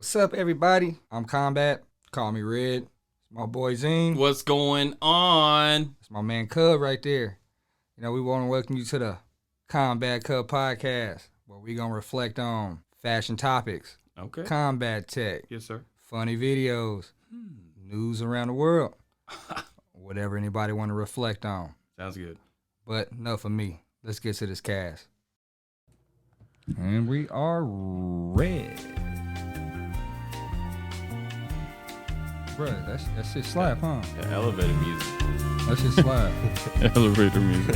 What's up, everybody? I'm Combat. Call me Red. It's my boy Zine. What's going on? It's my man Cub right there. You know, we want to welcome you to the Combat Cub podcast, where we going to reflect on fashion topics, Okay. combat tech, Yes, sir. funny videos, news around the world, whatever anybody want to reflect on. Sounds good. But enough of me. Let's get to this cast. And we are red. Bruh, that shit slap, huh? Yeah, elevator music. That shit slap. Elevator music.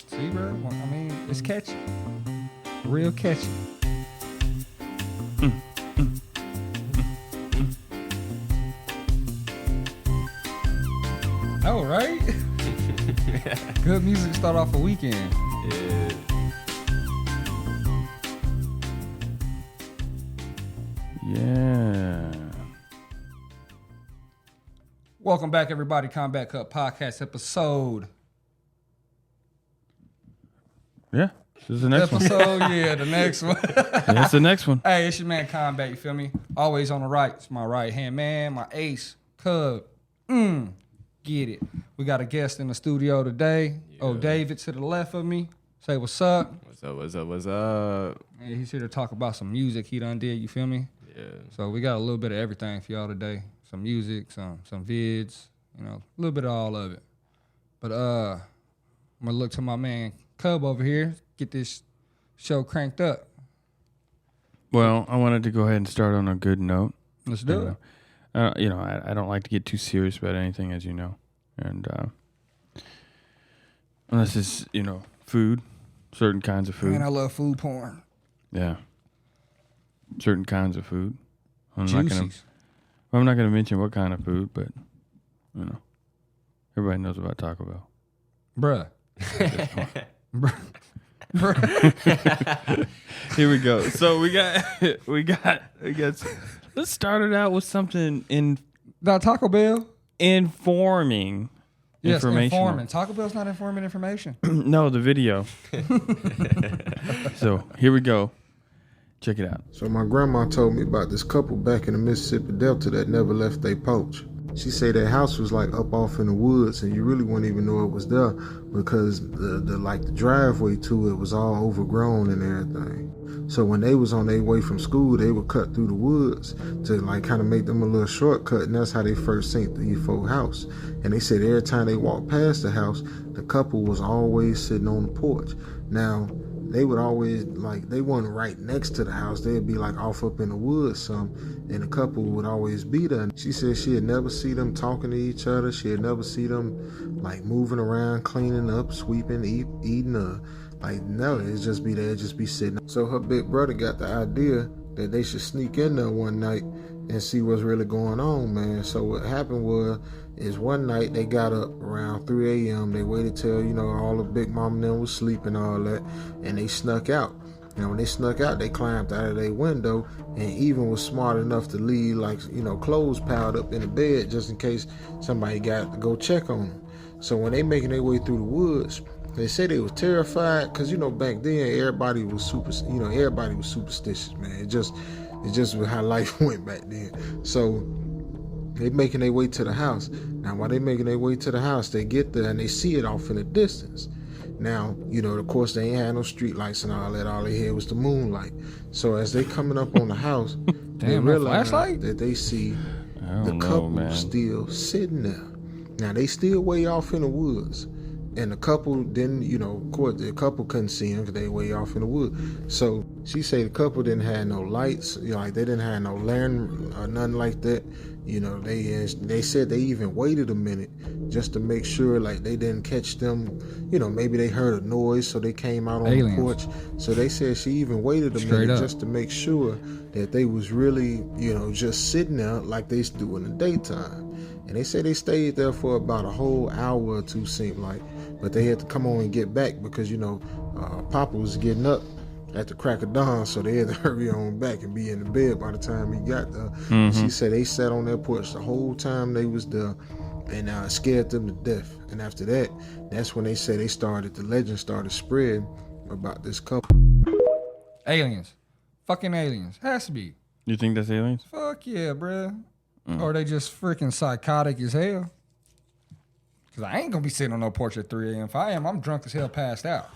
See, bro? I mean, it's catchy. Real catchy. Oh, right? Good music to start off a weekend. Yeah. Yeah. Welcome back, everybody. Combat Cup podcast episode. Yeah. This is the next one. Yeah, the next one. That's the next one. Hey, it's your man Combat, you feel me? Always on the right. It's my right hand man, my ace, Cub. Get it. We got a guest in the studio today. Yeah. Oh, David to the left of me. Say what's up. What's up? And he's here to talk about some music he done did, you feel me? Yeah. So we got a little bit of everything for y'all today. Some music, some vids, you know, a little bit of all of it. But I'm gonna look to my man Cub over here, get this show cranked up. Well, I wanted to go ahead and start on a good note. Let's do it. I don't like to get too serious about anything, as you know. And unless it's, food, certain kinds of food. Man, I love food porn. Yeah. Certain kinds of food. I'm Juicies. not going to mention what kind of food, but, everybody knows about Taco Bell. Bruh. Here we go. So we got. Let's start it out with something Not Taco Bell? informing. Yes, informational. informing. Taco Bell's not informing information. No, the video. So here we go. Check it out. So my grandma told me about this couple back in the Mississippi Delta that never left their porch. She said their house was like up off in the woods and you really wouldn't even know it was there because the driveway to it was all overgrown and everything. So when they was on their way from school, they would cut through the woods to kind of make them a little shortcut, and that's how they first seen the E4 house. And they said every time they walked past the house, the couple was always sitting on the porch. Now, they would always, they wasn't right next to the house. They'd be off up in the woods some, and the couple would always be there. She said she had never see them talking to each other. She had never see them moving around, cleaning up, sweeping, eating, no, it'd just be there, just be sitting. So her big brother got the idea that they should sneak in there one night and see what's really going on, man. So what happened is one night they got up around 3 a.m. They waited till, all the big mom and them was sleeping and all that, and they snuck out. And when they snuck out, they climbed out of their window and even was smart enough to leave, clothes piled up in the bed just in case somebody got to go check on them. So when they making their way through the woods, they said they was terrified because, back then everybody was superstitious, man. It just was how life went back then. So they making their way to the house. Now, while they making their way to the house, they get there and they see it off in the distance. Now, of course, they ain't had no street lights and all that. All they had was the moonlight. So as they coming up on the house, they realize that they see the couple still sitting there. Now, they still way off in the woods. And the couple didn't, of course, the couple couldn't see him because they way off in the woods. So she say the couple didn't have no lights, they didn't have no lantern or nothing like that. They said they even waited a minute just to make sure, they didn't catch them. Maybe they heard a noise, so they came out on the porch. So they said she even waited a minute just to make sure that they was really, just sitting there like they do in the daytime. And they said they stayed there for about a whole hour or two, seemed like. But they had to come on and get back because, Papa was getting up at the crack of dawn, so they had to hurry on back and be in the bed by the time he got there. Mm-hmm. She said they sat on their porch the whole time they was there, and scared them to death. And after that, that's when they said the legend started spreading about this couple. Aliens. Fucking aliens. Has to be. You think that's aliens? Fuck yeah, bruh. Or they just freaking psychotic as hell. Because I ain't going to be sitting on no porch at 3 a.m. If I am, I'm drunk as hell, passed out.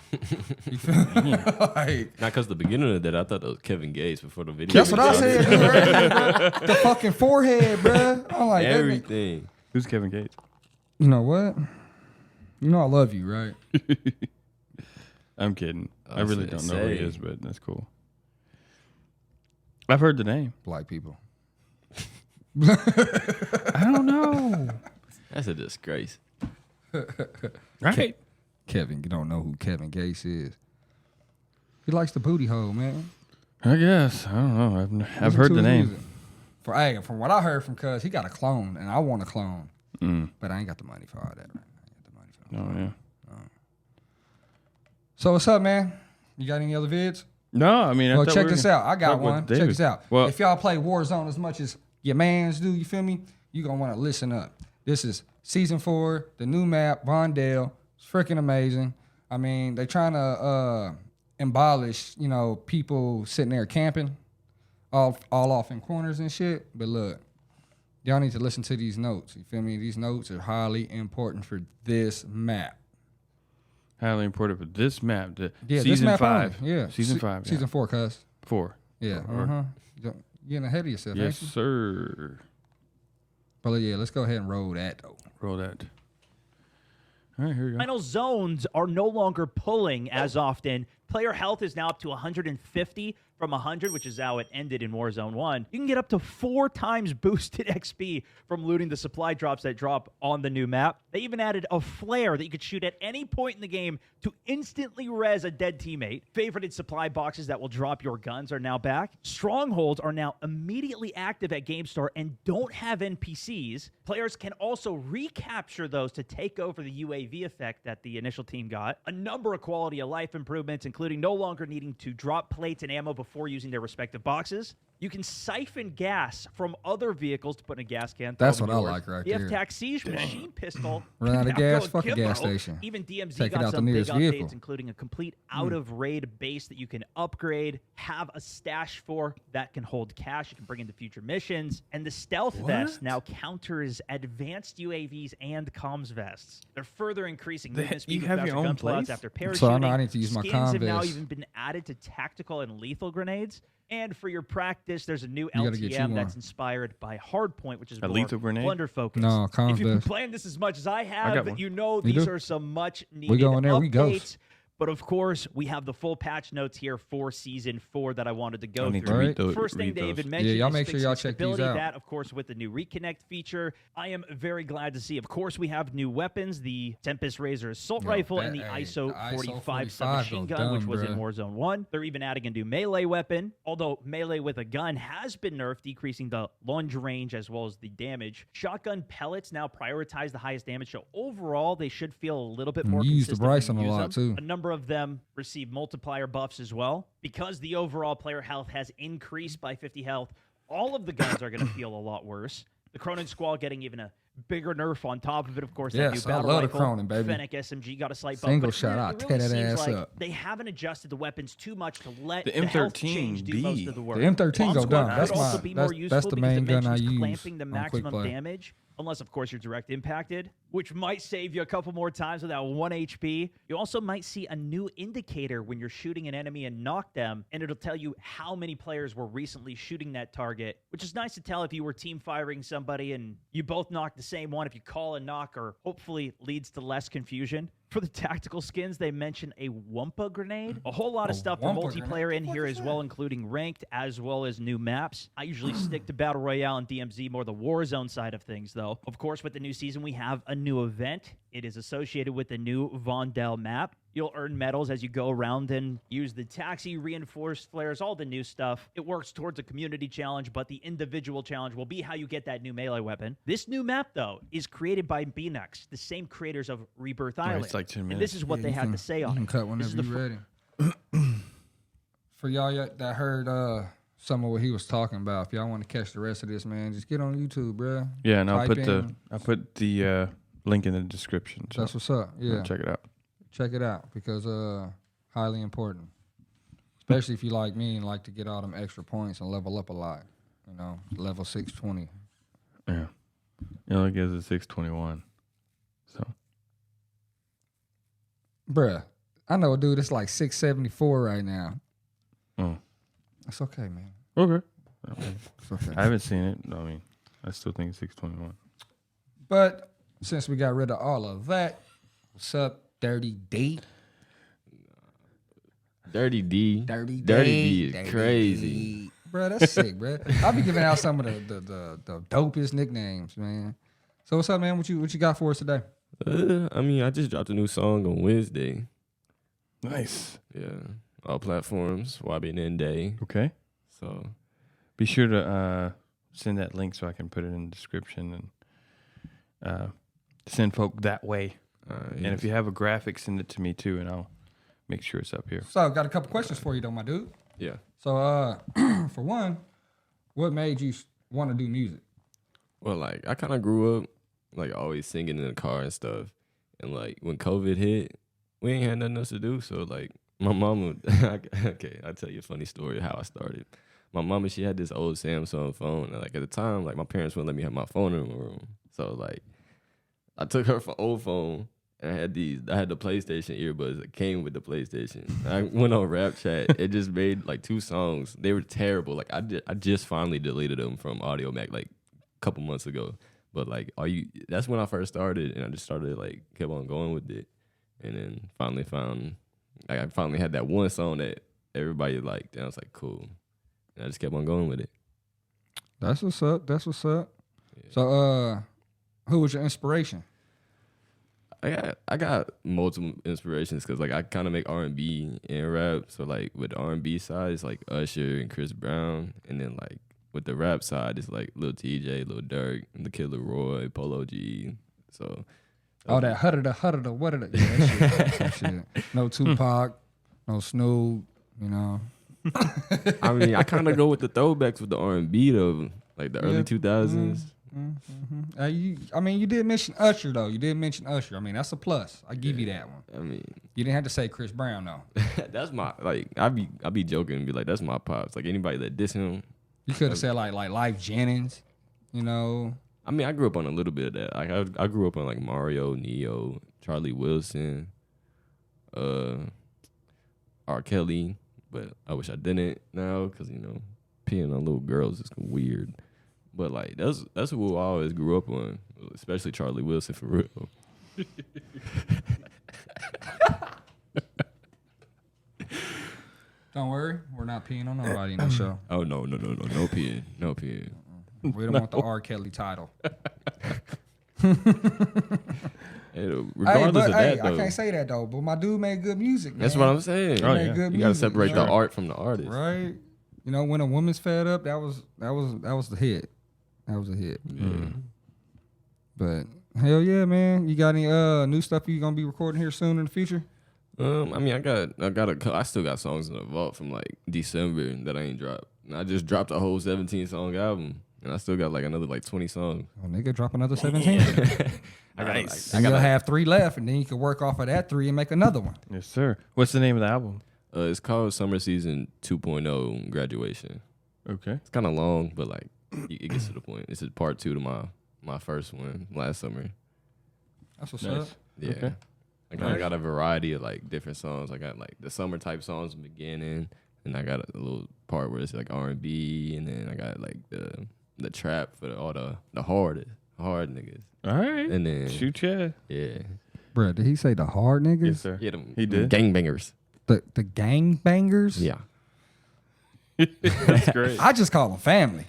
You feel me? Like, Not because the beginning of that, I thought that was Kevin Gates before the video. that's what I said. You heard me, bruh. The fucking forehead, bruh. I'm like, Everything. Who's Kevin Gates? you know what? You know I love you, right? I'm kidding. I I really said don't know who he say. is, but that's cool. I've heard the name. Black people. I don't know. That's a disgrace. Right? Kevin, you don't know who Kevin Gates is. He likes the booty hole, man. I guess. I don't know. I've Listen heard to the his name. music. From what I heard from Cuz, he got a clone, and I want a clone. But I ain't got the money for all that, right? I ain't got the money for all that. Oh, yeah. So what's up, man? You got any other vids? No, I mean, I Well, thought check we were this gonna out. I got talk about one. David. Check this out. Well, If y'all play Warzone as much as your mans do, you feel me? You gonna want to listen up. This is season 4, the new map, Vondale. It's freaking amazing. I mean, they trying to abolish, people sitting there camping, all off in corners and shit. But look, y'all need to listen to these notes. You feel me? These notes are highly important for this map. highly important for this map. Yeah, season this map 5. only. Yeah, Season 5. Yeah. Season 4, cuz. 4. Yeah. Or- You're getting ahead of yourself, Yes, ain't you? sir. But yeah, let's go ahead and roll that though. Roll that. All right, here we go. Final zones are no longer pulling as often. Player health is now up to 150 from 100, which is how it ended in Warzone 1. You can get up to 4 times boosted XP from looting the supply drops that drop on the new map. They even added a flare that you could shoot at any point in the game to instantly res a dead teammate. Favorited supply boxes that will drop your guns are now back. Strongholds are now immediately active at GameStore and don't have NPCs. Players can also recapture those to take over the UAV effect that the initial team got. A number of quality of life improvements, including no longer needing to drop plates and ammo before using their respective boxes. You can siphon gas from other vehicles to put in a gas can. That's throw what them I yours. like right the there. F-Tac machine pistol. Run out of can now gas, go fuck a akimbo. gas station. Even DMZ Take it got out the some big nearest updates, vehicle. including a complete out-of-raid base that you can upgrade, have a stash for that can hold cash. You can bring into future missions. And the stealth vest now counters advanced UAVs and comms vests. They're further increasing movement speed you with have faster your own gun plots place? after parachuting. So I know I need to use my Skins comm have now vest. even been added to tactical and lethal grenades. And for your practice, there's a new gotta get you LTM that's one. inspired by Hardpoint, which is A more lethal grenade? plunder focused. No, comms if you've been vest. playing this as much as I have, got one. you know You these do? are some much needed go in there, we updates. ghost. But of course, we have the full patch notes here for Season 4 that I wanted to go I need through. to Right. read those. First thing read David those. mentioned y'all is make sure fixing y'all check these stability. out. That, of course, with the new Reconnect feature. I am very glad to see. Of course, we have new weapons: the Tempest Razor Assault Rifle and the ISO 45 submachine go gun, which dumb, was in bruh. Warzone 1. They're even adding a new melee weapon, although melee with a gun has been nerfed, decreasing the lunge range as well as the damage. Shotgun pellets now prioritize the highest damage, so overall, they should feel a little bit more You use the consistent when Bryson you a use lot, them. too. A number of them receive multiplier buffs as well. Because the overall player health has increased by 50 health, all of the guns are going to feel a lot worse. The Cronin Squall getting even a bigger nerf on top of it. Of course, that Yes, new I battle love the rifle, Cronin, baby. Fennec SMG got a slight buff. Single but shot, it I'll really tear that seems ass like up. they haven't adjusted the weapons too much to let The the health M13 change do most of the work. The M13 Bomb go Squad dumb. could That's also my- be that's- more useful that's the because main it gun I mentions use clamping the on quick maximum play. damage. Unless, of course, you're direct impacted, which might save you a couple more times with that 1 HP. You also might see a new indicator when you're shooting an enemy and knock them, and it'll tell you how many players were recently shooting that target, which is nice to tell if you were team firing somebody and you both knocked the same one, if you call a knock, or hopefully leads to less confusion. For the tactical skins, they mention a Wumpa grenade. A whole lot of A stuff for Wumpa multiplayer grenade? in What here is as well, including ranked as well as new maps. I usually stick to Battle Royale and DMZ, more the Warzone side of things, though. Of course, with the new season, we have a new event. It is associated with the new Vondale map. You'll earn medals as you go around and use the taxi, reinforced flares, all the new stuff. It works towards a community challenge, but the individual challenge will be how you get that new melee weapon. This new map, though, is created by Beanux, the same creators of Rebirth Island. it's like 10 And minutes. this is what they had to say You on can it. cut This whenever is the you're ready. For y'all that heard some of what he was talking about, if y'all want to catch the rest of this, man, just get on YouTube, bruh. Yeah, and I'll Type put the link in the description. So That's what's up. Yeah, check it out. check it out because highly important. Especially if you like me and like to get all them extra points and level up a lot. You know, level 620. Yeah. It only gives it 621. So. Bruh, I know a dude that's like 674 right now. Oh. That's okay, man. Okay. It's okay. I haven't seen it. I mean, I still think it's 621. But since we got rid of all of that, what's up, Dirty D? Dirty D. Dirty D is Dirty crazy. D. Bro, that's sick, bro. I'll be giving out some of the dopest nicknames, man. So what's up, man? What you got for us today? I mean, I just dropped a new song on Wednesday. Nice. Yeah. All platforms, YBN Day. Okay. So Be sure to send that link so I can put it in the description and send folk that way. And if you have a graphic, send it to me too, and I'll make sure it's up here. So I've got a couple questions for you, though, my dude. yeah. So, for one, what made you want to do music? Well, like I kind of grew up like always singing in the car and stuff, and like when COVID hit, we ain't had nothing else to do. So like my mama, okay, I'll tell you a funny story of how I started. My mama, she had this old Samsung phone, and like at the time, like my parents wouldn't let me have my phone in my room. So like I took her for old phone. And I had the PlayStation earbuds that came with the PlayStation. I went on Rap Chat. It just made like 2 songs. They were terrible. Like I just finally deleted them from Audio Mac like a couple months ago. But like, that's when I first started, and I just started like kept on going with it, and then finally found like I finally had that one song that everybody liked, and I was like, cool. And I just kept on going with it. That's what's up. That's what's up. Yeah. So, who was your inspiration? I got multiple inspirations because like I kind of make R&B and rap. So like with the R&B side, it's like Usher and Chris Brown, and then like with the rap side, it's like Lil TJ, Lil Durk, The Kid Leroy, Polo G. So That hudda, what are the that shit. No Tupac, no Snoop, you know. I mean, I kind of go with the throwbacks with the R&B though, like the early 2000s. You did mention Usher though. You did mention Usher. I mean, that's a plus. I give you that one. I mean, You didn't have to say Chris Brown though. that's my like. I be joking and be like, that's my pops. Like anybody that diss him. You could have said like Life Jennings, you know. I mean, I grew up on a little bit of that. Like I grew up on like Mario, Neo, Charlie Wilson, R. Kelly, but I wish I didn't now because you know, peeing on little girls is weird. But like that's who I always grew up on, especially Charlie Wilson for real. Don't worry, we're not peeing on nobody in the show. Oh no peeing, no peeing. We don't want the R. Kelly title. Regardless of that, though, I can't say that though. But my dude made good music. Man. that's what I'm saying. He made good You gotta music, separate you know? the art from the artist, Right? You know, when a woman's fed up, that was the hit. That was a hit. But hell yeah, man! You got any new stuff you gonna be recording here soon in the future? I mean, I still got songs in the vault from like December that I ain't dropped. And I just dropped a whole 17-song album, and I still got like another like 20 songs. Oh, nigga, drop another 17. Nice. I gotta have 3 left, and then you can work off of that 3 and make another one. Yes, sir. What's the name of the album? It's called Summer Season 2.0 Graduation. Okay. It's kind of long, but like it gets to the point. This is part 2 to my first one last summer. That's what's Nice. up. Yeah. Okay. I kind of got a variety of like different songs. I got like the summer type songs in the beginning, and I got a little part where it's like R&B, and then I got like the trap for all the hard niggas. All right. And then Shoot ya. yeah, Bruh, did he say the hard niggas? Yes, sir. yeah, them, He them did. gangbangers. The gang bangers? Yeah, That's great. I just call them family.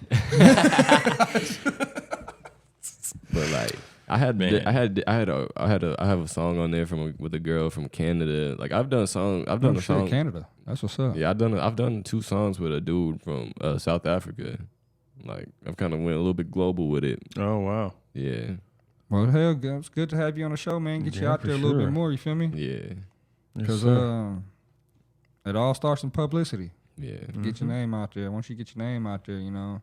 but like I have a song on there with a girl from Canada. Like I've done a song. Canada. That's what's up. Yeah, I've done 2 songs with a dude from South Africa. Like I've kind of went a little bit global with it. Oh, wow. Yeah, Well, hell, it's good to have you on the show, man. Get you Yeah, out for there a little sure. bit more. You feel me? yeah, Because sir. it all starts in publicity. yeah. Get your name out there. Once you get your name out there, you know,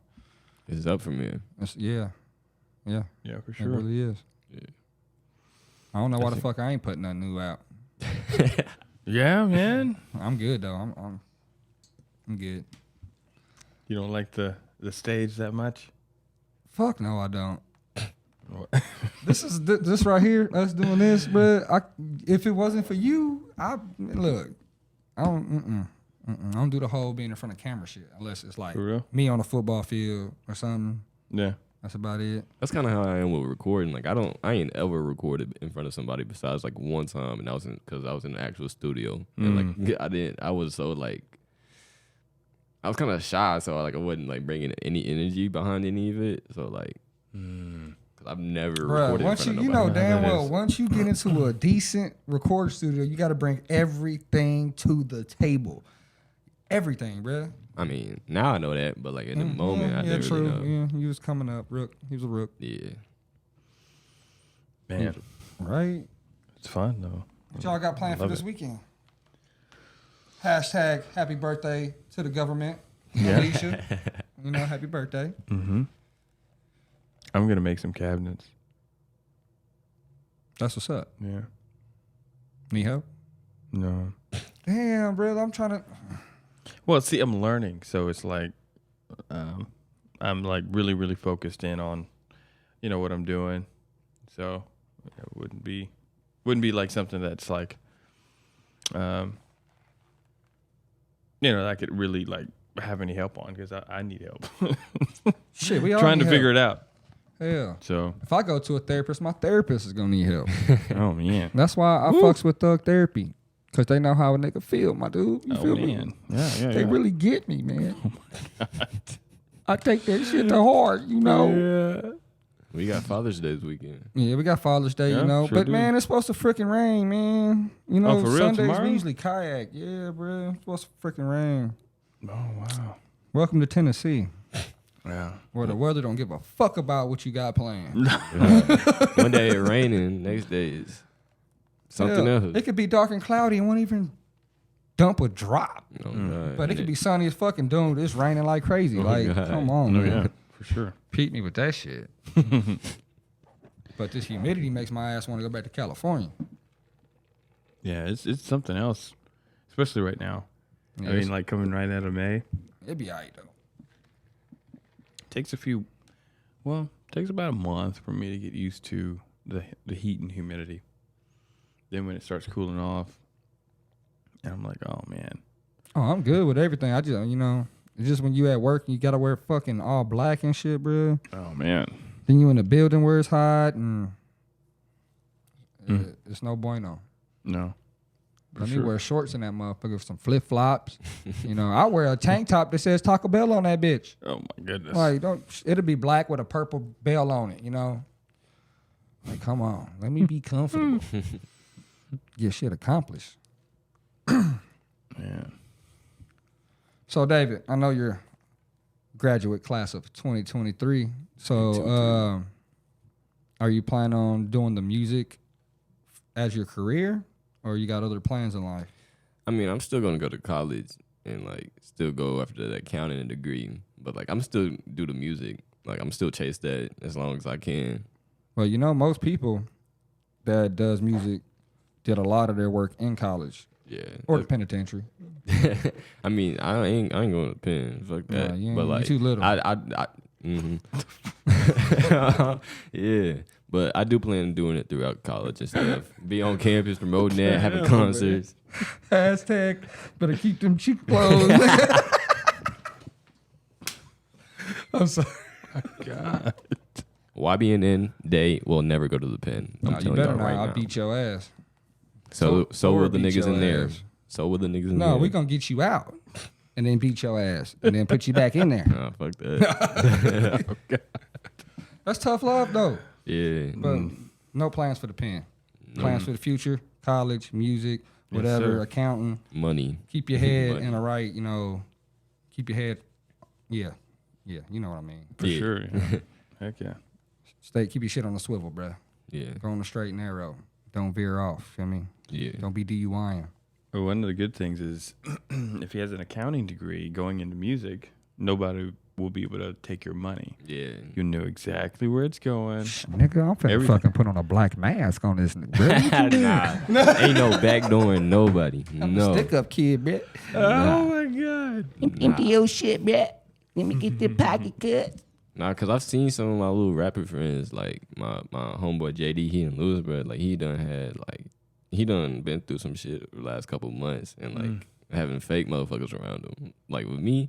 It's up from here. yeah, Yeah, for it sure. really is. Yeah. I don't know why the fuck I ain't putting nothing new out. Yeah, man. I'm good though. I'm good. You don't like the stage that much? Fuck no, I don't. This right here, us doing this, bro. If it wasn't for you, I don't do the whole being in front of camera shit unless it's like For real? me on a football field or something. Yeah. That's about it. That's kind of how I am with recording. Like I ain't ever recorded in front of somebody besides like one time, and because I was in the actual studio, and like I was so like. I was kind of shy, so like I wasn't like bringing any energy behind any of it. So like, because I've never recorded once in front you of nobody. know damn well, once you get into a decent record studio, you got to bring everything to the table. Everything, bro. I mean, now I know that, but like in the moment, I didn't true. really know. Yeah, he was coming up, rook. He was a rook. Yeah. Man. Right. It's fun, though. What y'all got planned for this weekend? Hashtag happy birthday to the government. Yeah. Alicia. Happy birthday. Mm-hmm. I'm going to make some cabinets. That's what's up. Yeah. Need help? No. Damn, bro. I'm trying to. Well, see, I'm learning, so it's like I'm like really, really focused in on, what I'm doing. So it wouldn't be like something that's like, I could really like have any help on because I need help. Shit, we all trying need to figure help. it out. Yeah. So If I go to a therapist, my therapist is gonna need help. oh man, That's why I fucks with Thug Therapy. Cause they know how a nigga feel, my dude. You feel me? Yeah. They really get me, man. I take that shit to heart, Yeah. We got Father's Day this weekend. Yeah, we got Father's Day, Yeah, sure but do. man, it's supposed to freaking rain, man. Oh, for real? Sundays Tomorrow? we usually kayak. Yeah, bro. It's supposed to freaking rain. Oh wow. Welcome to Tennessee, Yeah. where the weather don't give a fuck about what you got planned. One day it raining, next day is something Yeah. else. It could be dark and cloudy and won't even dump a drop. Oh, God. But it could be sunny as fucking dude. It's raining like crazy. Like, God. come on, Oh man. yeah, for sure. Beat me with that shit. But this humidity makes my ass want to go back to California. Yeah, it's something else, especially right now. Yeah, I mean, like coming right out of May. it'd be alright though. Takes about a month for me to get used to the heat and humidity. Then when it starts cooling off, and I'm like, oh man. Oh, I'm good with everything. I just, it's just when you at work and you gotta wear fucking all black and shit, bro. Oh man. Then you in a building where it's hot and it's no bueno. No. Let me wear shorts in that motherfucker with some flip flops. I wear a tank top that says Taco Bell on that bitch. Oh my goodness. Like, it'll be black with a purple bell on it, Like, come on, let me be comfortable. Get shit accomplished. Yeah. So, David, I know you're graduate class of 2023. So, are you planning on doing the music as your career, or you got other plans in life? I mean, I'm still gonna go to college and like still go after that accounting degree, but like I'm still do the music. Like I'm still chase that as long as I can. Well, most people that does music did a lot of their work in college Yeah. or the penitentiary. I mean, I ain't going to the pen. Fuck that. Nah, you but ain't- like, you too little. Yeah, but I do plan on doing it throughout college and stuff. Be on campus promoting that, having concerts. Hashtag better keep them cheek closed. I'm sorry. God. YBNN Day will never go to the pen. I'm Nah, you telling better y'all not. right I'll now. beat your ass. So or will the beat niggas your in there. ass. So will the niggas in there. No, we gonna get you out and then beat your ass and then put you back in there. Nah, fuck that. That's tough love though. Yeah. But no plans for the pen. Plans for the future, college, music, whatever, sir. accounting. Money. Keep your head Money. in the right, keep your head. Yeah, you know what I mean. For Yeah. sure. Yeah. Heck yeah. Keep your shit on the swivel, bruh. Yeah. Go on the straight and narrow. Don't veer off. Feel me? Yeah. Don't be DUIing. Well, one of the good things is if he has an accounting degree going into music, nobody will be able to take your money. Yeah. You know exactly where it's going. Nigga, I'm finna Everything. fucking put on a black mask on this. Really? Nah. Ain't no backdooring nobody. No. Stick up kid, bitch. Oh my god. Empty your shit, bitch. Let me get the pocket cut. Nah, cause I've seen some of my little rapper friends, like my homeboy JD, he in Lewisburg, like he done been through some shit the last couple months and like having fake motherfuckers around him. Like with me,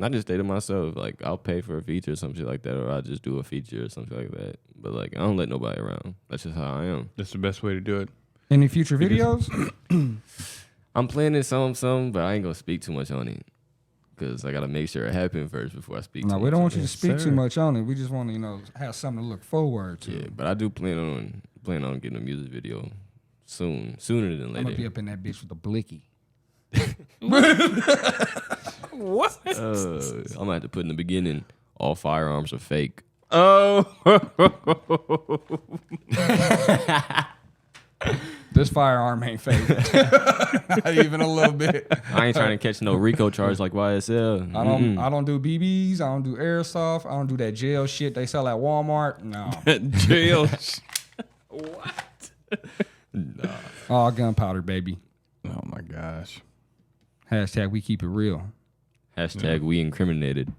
I just stay to myself. Like I'll pay for a feature or some shit like that, or I'll just do a feature or something like that. But like I don't let nobody around. That's just how I am. That's the best way to do it. Any future videos? I'm planning some, but I ain't gonna speak too much on it. Because I got to make sure it happens first before I speak. No, too we don't much want you to Yes, speak sir. too much on it. We just want to, have something to look forward to. Yeah, but I do plan on getting a music video sooner than I'm later. gonna be up in that bitch with a blicky. What? I'm gonna have to put in the beginning, all firearms are fake. Oh. This firearm ain't fake. Not even a little bit. I ain't trying to catch no RICO charge like YSL. I don't do BBs. I don't do airsoft. I don't do that jail shit they sell at Walmart. No. Jail. What? All gunpowder, baby. Oh my gosh. Hashtag we keep it real. Hashtag we incriminated.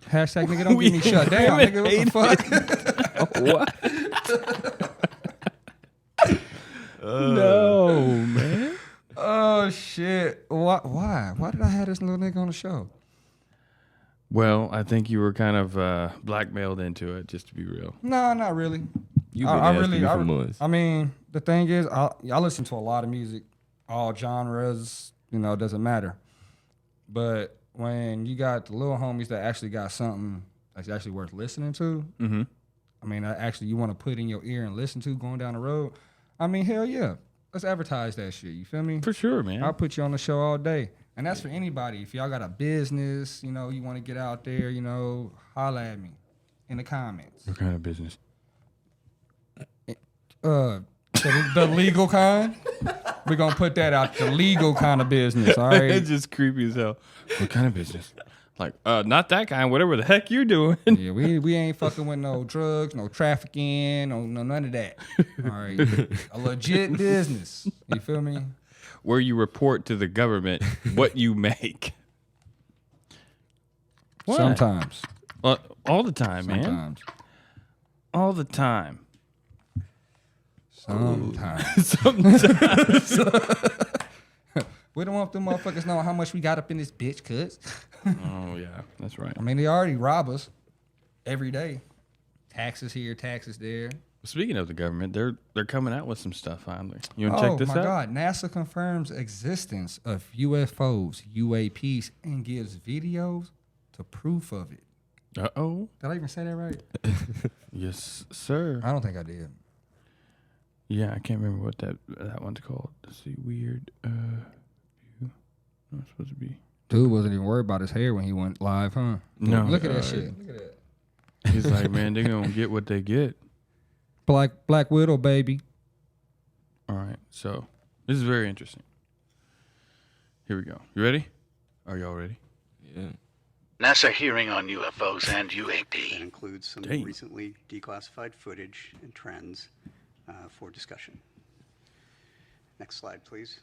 Hashtag nigga don't get me shut down. Nigga, what the fuck? What? No, man. Oh shit. Why? Why did I have this little nigga on the show? Well, I think you were kind of blackmailed into it, just to be real. No, not really. You've been asking me for I, months. I mean, the thing is, I listen to a lot of music, all genres. It doesn't matter. But when you got the little homies that actually got something that's actually worth listening to, Mm-hmm. I mean, actually you want to put in your ear and listen to going down the road. I mean, hell yeah, let's advertise that shit. You feel me? For sure, man. I'll put you on the show all day. And that's for anybody. If y'all got a business, you want to get out there, holla at me in the comments. What kind of business? The legal kind. We're going to put that out, the legal kind of business, all right? It's just creepy as hell. What kind of business? Like, not that kind, whatever the heck you're doing. Yeah, we ain't fucking with no drugs, no trafficking, no none of that. All right. A legit business. You feel me? Where you report to the government what you make. What? Sometimes. All the time, man. Sometimes. All the time. Sometimes. We don't want them motherfuckers knowing how much we got up in this bitch, cuz. Oh, yeah, that's right. I mean, they already rob us every day. Taxes here, taxes there. Speaking of the government, they're coming out with some stuff finally. You want to check this out? Oh, my God. NASA confirms existence of UFOs, UAPs, and gives videos to proof of it. Uh-oh. Did I even say that right? Yes, sir. I don't think I did. Yeah, I can't remember what that one's called. Let's see. Weird. View. No, it's supposed to be. Dude wasn't even worried about his hair when he went live, huh? No. Look at that shit. Look at that. He's like, man, they're going to get what they get. Black Widow, baby. All right. So this is very interesting. Here we go. You ready? Are y'all ready? Yeah. NASA hearing on UFOs and That UAP. includes some Dang. recently declassified footage and trends for discussion. Next slide, please.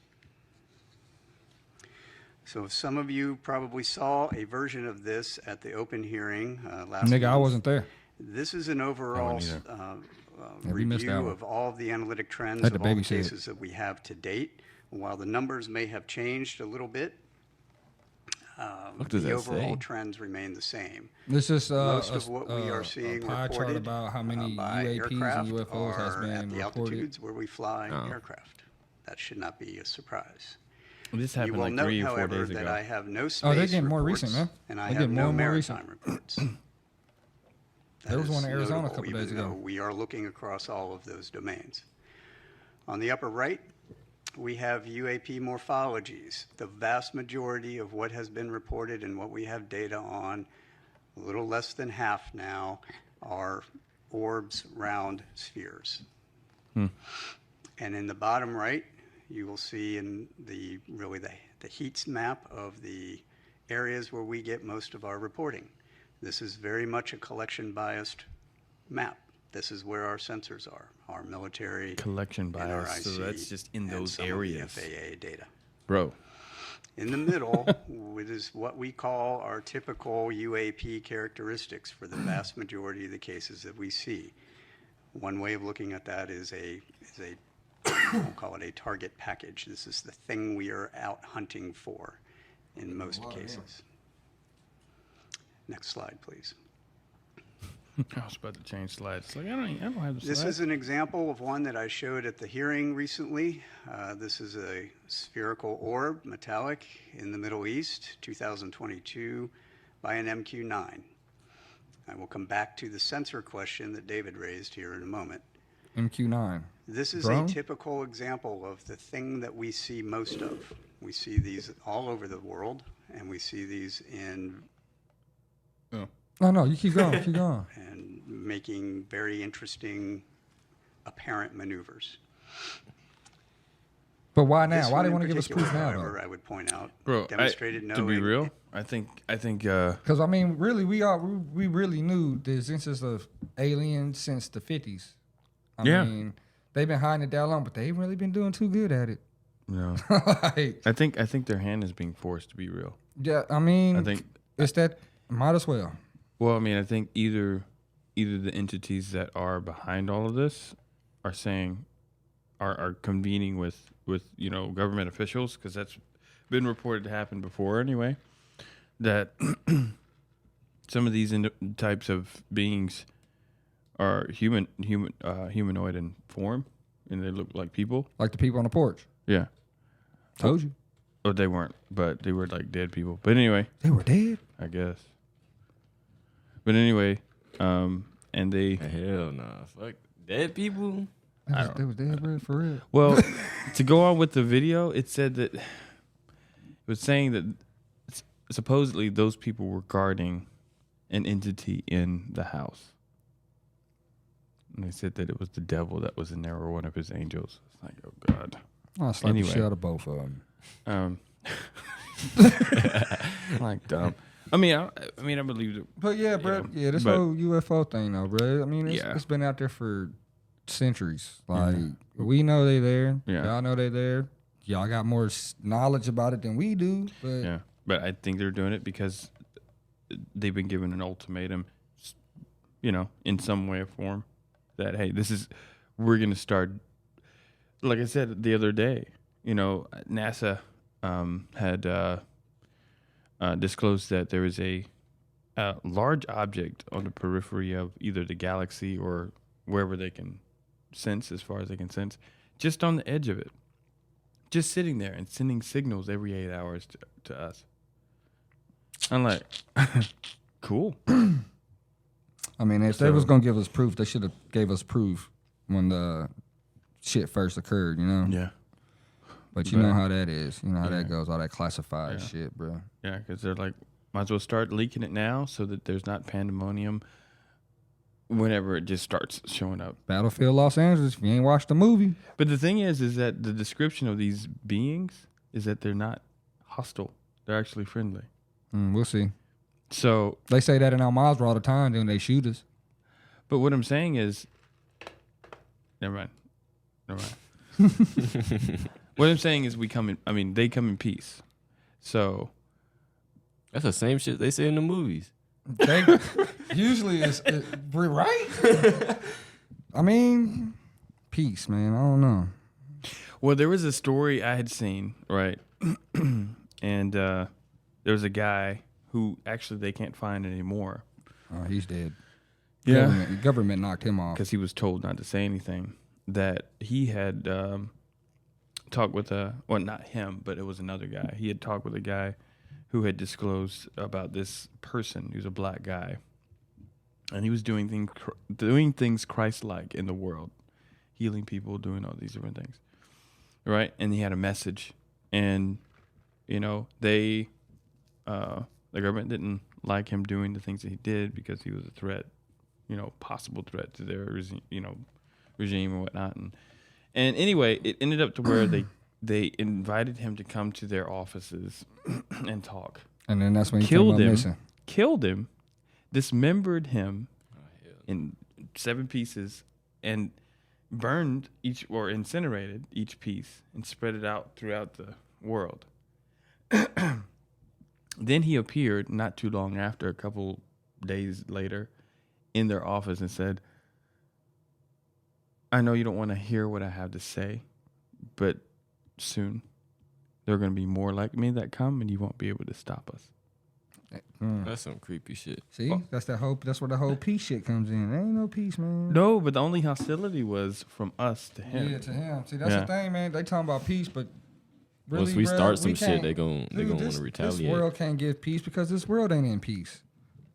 So some of you probably saw a version of this at the open hearing last Nigga, I month. wasn't there. This is an overall either. Yeah, we missed that review one. of all of the analytic trends Had to of all the babysit it. cases that we have to date. While the numbers may have changed a little bit, What does the that overall say? trends remain the same. This is Most of what we are a seeing pie chart reported about how many by UAPs aircraft and UFOs has are been at the reported. altitudes where we fly Oh. aircraft. That should not be a surprise. This You happened will like note, 3 or 4 however, days that ago. I have no space Oh, they're getting more reports, recent, man. and I They're have getting no more and more maritime recent. reports. There was That one in is Arizona a notable, couple days even ago. though we are looking across all of those domains. On the upper right, we have UAP morphologies. The vast majority of what has been reported and what we have data on, a little less than half now, are orbs, round spheres. And in the bottom right, you will see in the heat map of the areas where we get most of our reporting. This is very much a collection-biased map. This is where our sensors are, our military, Collection bias, so NRIC, that's just in and those some areas. of the FAA data. Bro. In the middle, it is what we call our typical UAP characteristics for the vast majority of the cases that we see. One way of looking at that is we'll call it a target package. This is the thing we are out hunting for in most cases. Next slide, please. I was about to change slides. Like I don't have the slides. This is an example of one that I showed at the hearing recently. This is a spherical orb, metallic, in the Middle East, 2022, by an MQ-9. I will come back to the sensor question that David raised here in a moment. MQ-9. This is Drone? a typical example of the thing that we see most of. We see these all over the world, and we see these in No, you keep going, keep going. and making very interesting apparent maneuvers. But why now? This Why one they in want to give us particular, proof now, however, though? I would point out, Bro, demonstrated no. to be real, I think Because I mean, really, we really knew the existence of aliens since the 50s. I mean, they've been hiding it that long, but they ain't really been doing too good at it. No. Like, I think their hand is being forced to be real. yeah, I mean, I think it's that. Might as well. Well, I mean, I think either the entities that are behind all of this are saying are convening with government officials, because that's been reported to happen before anyway, that some of these types of beings are humanoid in form, and they look like people. Like the people on the porch. Yeah. Told you. Oh, they weren't, but they were like dead people. But anyway, They were dead. I guess. But anyway, and they Hell nah. Fuck dead people. They was dead, bro, for real. well, to go on with the video, it said that it was saying that supposedly those people were guarding an entity in the house. And they said that it was the devil that was in there, or one of his angels. It's like, oh God. I'll slap Anyway. the shit out of both of them. Like dumb. I mean, I believe it. But yeah, bro. Yeah, this but- whole UFO thing, though, bro. I mean, it's been out there for centuries. Like, we know they there. Yeah. Y'all know they there. Y'all got more knowledge about it than we do. But Yeah, but I think they're doing it because they've been given an ultimatum, in some way or form, that hey, we're gonna start. Like I said the other day, NASA had disclosed that there is a large object on the periphery of either the galaxy or wherever they can sense, as far as they can sense, just on the edge of it, just sitting there and sending signals every 8 hours to us. I'm like, cool. I mean, if they was gonna give us proof, they should have gave us proof when the shit first occurred. Yeah. But you know how that is. You know how that goes. All that classified Yeah. shit, bro. Yeah, because they're like, might as well start leaking it now so that there's not pandemonium whenever it just starts showing up. Battlefield Los Angeles. If you ain't watched the movie, But the thing is that the description of these beings is that they're not hostile. They're actually friendly. we'll see. So, They say that in Al Mazrah all the time. Then they shoot us. but what I'm saying is, never mind. What I'm saying is they come in peace. So, That's the same shit they say in the movies. They usually we're right. I mean, peace, man. I don't know. well, there was a story I had seen, right? And there was a guy who actually they can't find anymore. Oh, he's dead. Yeah. Government knocked him off. Because he was told not to say anything. That he had talked with not him, but it was another guy. He had talked with a guy who had disclosed about this person who's a black guy. And he was doing things Christ-like in the world. Healing people, doing all these different things. Right? And he had a message. And, the government didn't like him doing the things that he did because he was a threat, possible threat to their regime or whatnot. And anyway, it ended up to where they invited him to come to their offices and talk. And then that's when he killed came up him, missing. killed him, dismembered him in 7 pieces, and burned each or incinerated each piece and spread it out throughout the world. Then he appeared not too long after, a couple days later, in their office and said, I know you don't want to hear what I have to say, but soon there are going to be more like me that come and you won't be able to stop us. That's some creepy shit. See, that's where the whole peace shit comes in. There ain't no peace, man. No, but the only hostility was from us to him. Yeah, to him. See, that's the thing, man. They talking about peace, but really, Once we start some shit, can't- they gon' want to retaliate. This world can't give peace because this world ain't in peace.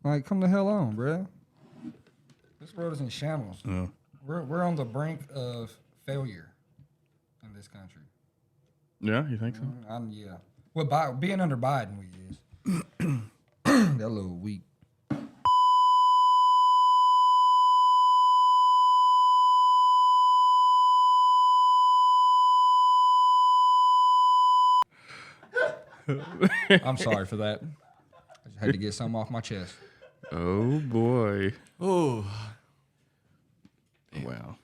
Like, come the hell on, bruh. This world is in shambles. Yeah. We're on the brink of failure in this country. Yeah, you think so? Yeah. Well, being under Biden, we is. That little weak. I'm sorry for that. I just had to get something off my chest. Oh, boy. Oh, Wow.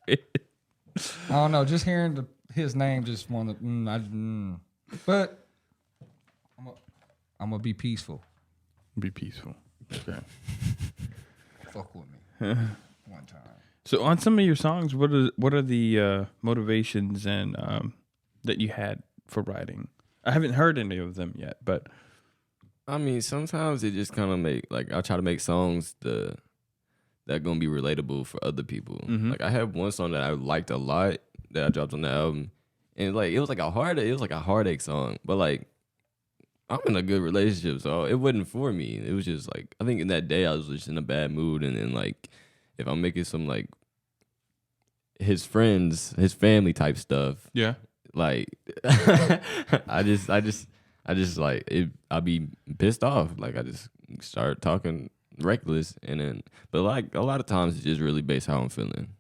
I don't know. Just hearing his name just want to. But I'm gonna be peaceful. Be peaceful. Okay. Fuck with me. One time. So on some of your songs, what are the motivations and that you had for writing? I haven't heard any of them yet, but I mean, sometimes it just kind of I try to make songs that gonna be relatable for other people. Mhm. Like I have one song that I liked a lot that I dropped on the album, and it was like a heartache song, but like I'm in a good relationship, so it wasn't for me. It was just like I think in that day I was just in a bad mood, and then like if I'm making some like his friends, his family type stuff, yeah. like I just like it. I'll be pissed off. Like I just start talking reckless, and then but like a lot of times it's just really based how I'm feeling.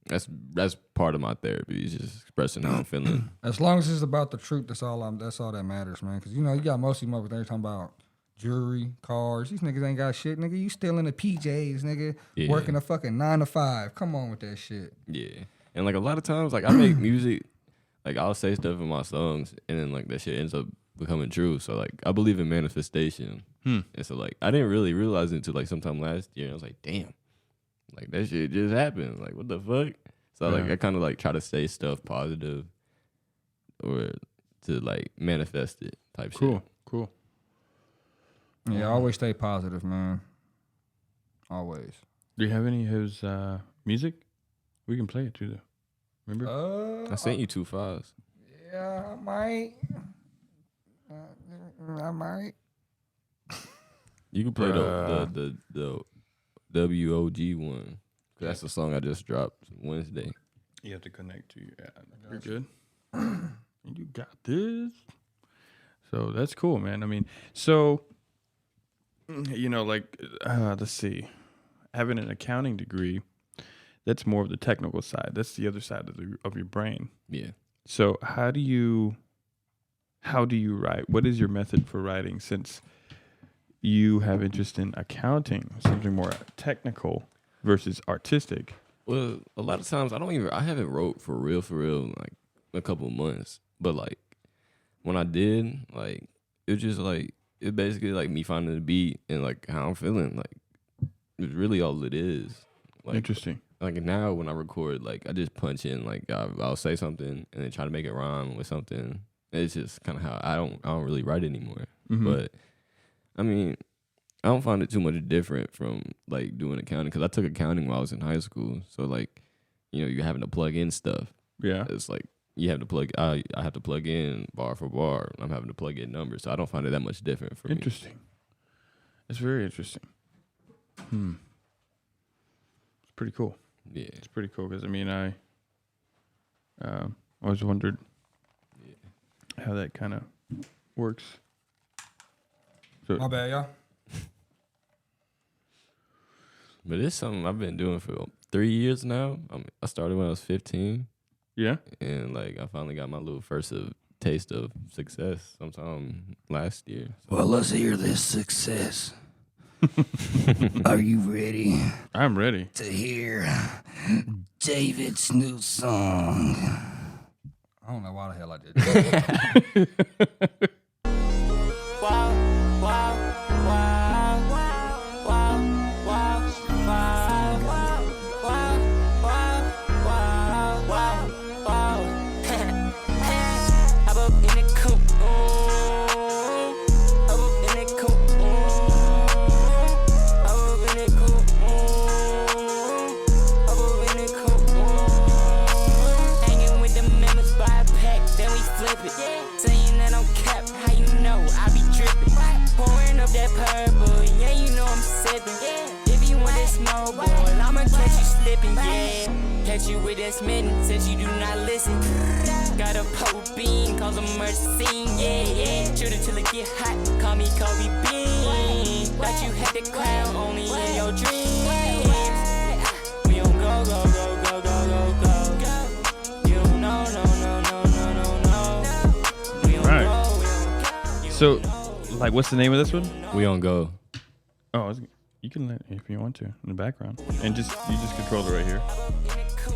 That's part of my therapy. Is just expressing how I'm feeling. As long as it's about the truth, that's all that matters, man. Because you got most of these motherfuckers talking about jewelry, cars. These niggas ain't got shit, nigga. You still in the PJs, nigga. Yeah. Working a fucking 9 to 5. Come on with that shit. Yeah, and like a lot of times, like I make music, like I'll say stuff in my songs, and then like that shit ends up becoming true. So like I believe in manifestation, and so like I didn't really realize it until like sometime last year. And I was like, damn, like that shit just happened. Like what the fuck? So like I kind of like try to say stuff positive, or to like manifest it type shit. Cool. Yeah, always stay positive, man. Always. Do you have any of his music? We can play it too, though. Remember? I sent you 2 files. Yeah, I might. I might. You can play the WOG one. That's the song I just dropped Wednesday. You have to connect to your ad. You're good. You got this. So that's cool, man. I mean, so like let's see, having an accounting degree, that's more of the technical side. That's the other side of your brain. Yeah. So how do you write? What is your method for writing? Since you have interest in accounting, something more technical versus artistic. Well, a lot of times I haven't wrote for real like a couple of months. But like when I did, like it was just like it basically like me finding the beat and like how I'm feeling. Like it's really all it is. Like, Interesting. Like now when I record, like I just punch in, like I'll say something and then try to make it rhyme with something. It's just kind of how I don't really write anymore. Mm-hmm. But I mean, I don't find it too much different from like doing accounting because I took accounting while I was in high school. So like, you're having to plug in stuff. Yeah. It's like you have to plug. I have to plug in bar for bar. I'm having to plug in numbers, so I don't find it that much different for me. Interesting. It's very interesting. It's pretty cool. Yeah. It's pretty cool because I mean I always wondered how that kind of works. So My bad, y'all. But it's something I've been doing for 3 years now. I started when I was 15. Yeah. And like I finally got my little first taste of success sometime last year. So. Well, let's hear this success. Are you ready I'm ready. to hear David's new song? I don't know why the hell I did that. Saying that I'm capped, how you know I be dripping? Pouring up that purple, yeah, you know I'm sipping. If you want this smoke, boy, I'ma catch you slipping, yeah. Catch you with that smitten, since you do not listen. Got a pope bean, cause I'm murder scene, yeah. Shoot it till it get hot, call me Kobe Bean. Thought you had the crown only in your dreams. We don't go, go, go, go, go, go, go. You don't know, no, no, no, no, no, no. Right. So, like, what's the name of this one? We on go. Oh, you can let if you want to in the background, and you just control it right here.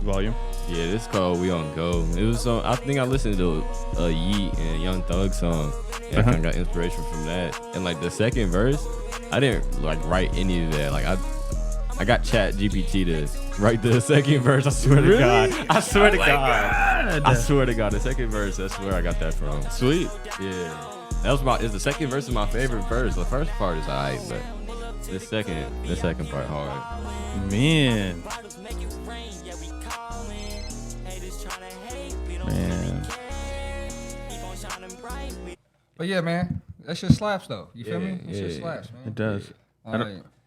Volume. Yeah, this called We On Go. It was I think I listened to a Yeet and Young Thug song, and I kind of got inspiration from that. And like the second verse, I didn't like write any of that. Like I got Chat GPT to write the second verse. I swear to God. I swear to God. I swear to God. The second verse, that's where I got that from. Sweet. Yeah. It's the second verse is my favorite verse. The first part is alright, but the second part hard. Man. But yeah, man, that shit slaps though. You feel me? That shit yeah. slaps, man. It does.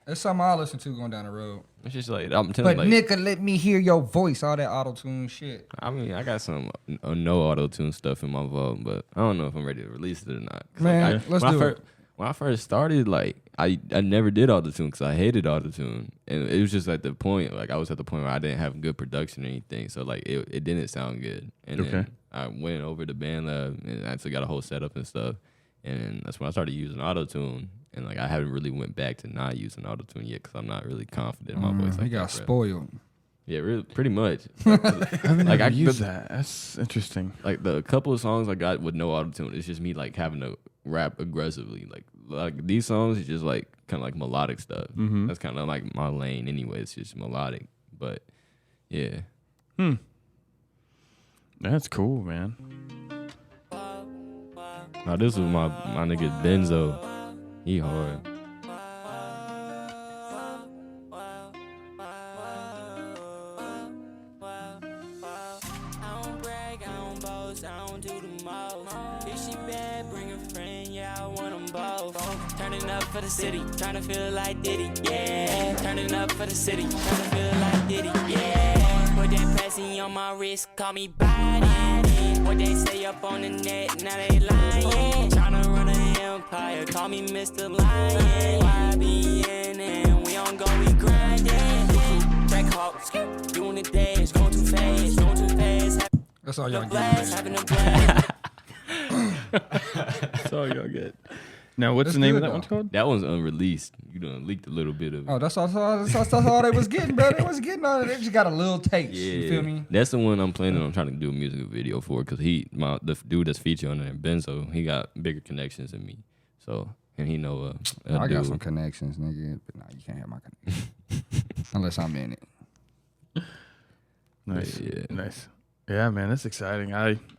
It's something I listen to going down the road. It's just like I'm telling But you, like, nigga, let me hear your voice. All that auto tune shit. I mean, I got some no auto tune stuff in my vault, but I don't know if I'm ready to release it or not. Man, like, let's do it. When I first started, like I never did auto tune because I hated auto tune, and it was just at the point, like I was at the point where I didn't have good production or anything, so like it didn't sound good. And then I went over to BandLab and I actually got a whole setup and stuff, and that's when I started using auto tune. And like I haven't really went back to not using auto tune yet because I'm not really confident in my voice. Like you got spoiled. Yeah, really, pretty much. Like I use that. That's interesting. Like the couple of songs I got with no auto tune, it's just me like having to rap aggressively. Like these songs is just like kind of like melodic stuff. Mm-hmm. That's kind of like my lane anyway. It's just melodic. But yeah. That's cool, man. Now this was my nigga Benzo. He hard. Turning up for the city, trying to feel like Diddy, yeah. Turning up for the city, trying to feel like Diddy, yeah. Put that passy on my wrist, call me body. What they say up on the net, now they lying. Trying to run an empire, call me Mr. Lion. YBN and we on go, we grinding. Track hawks, doing the dash, going too fast, going too fast. That's all y'all get, Having man. a blast. That's all y'all get. Now, what's That's the name of good, that one called? That one's unreleased. You done leaked a little bit of it. Oh, that's all they was getting, bro. They was getting all. They just got a little taste. Yeah, You feel me? That's the one I'm planning on trying to do a music video for because the dude that's featured on it, Benzo, he got bigger connections than me. So, and he know I got dude. some connections, nigga. But nah, you can't have my connections unless I'm in it. Nice, Yeah. nice. Yeah, man, that's exciting.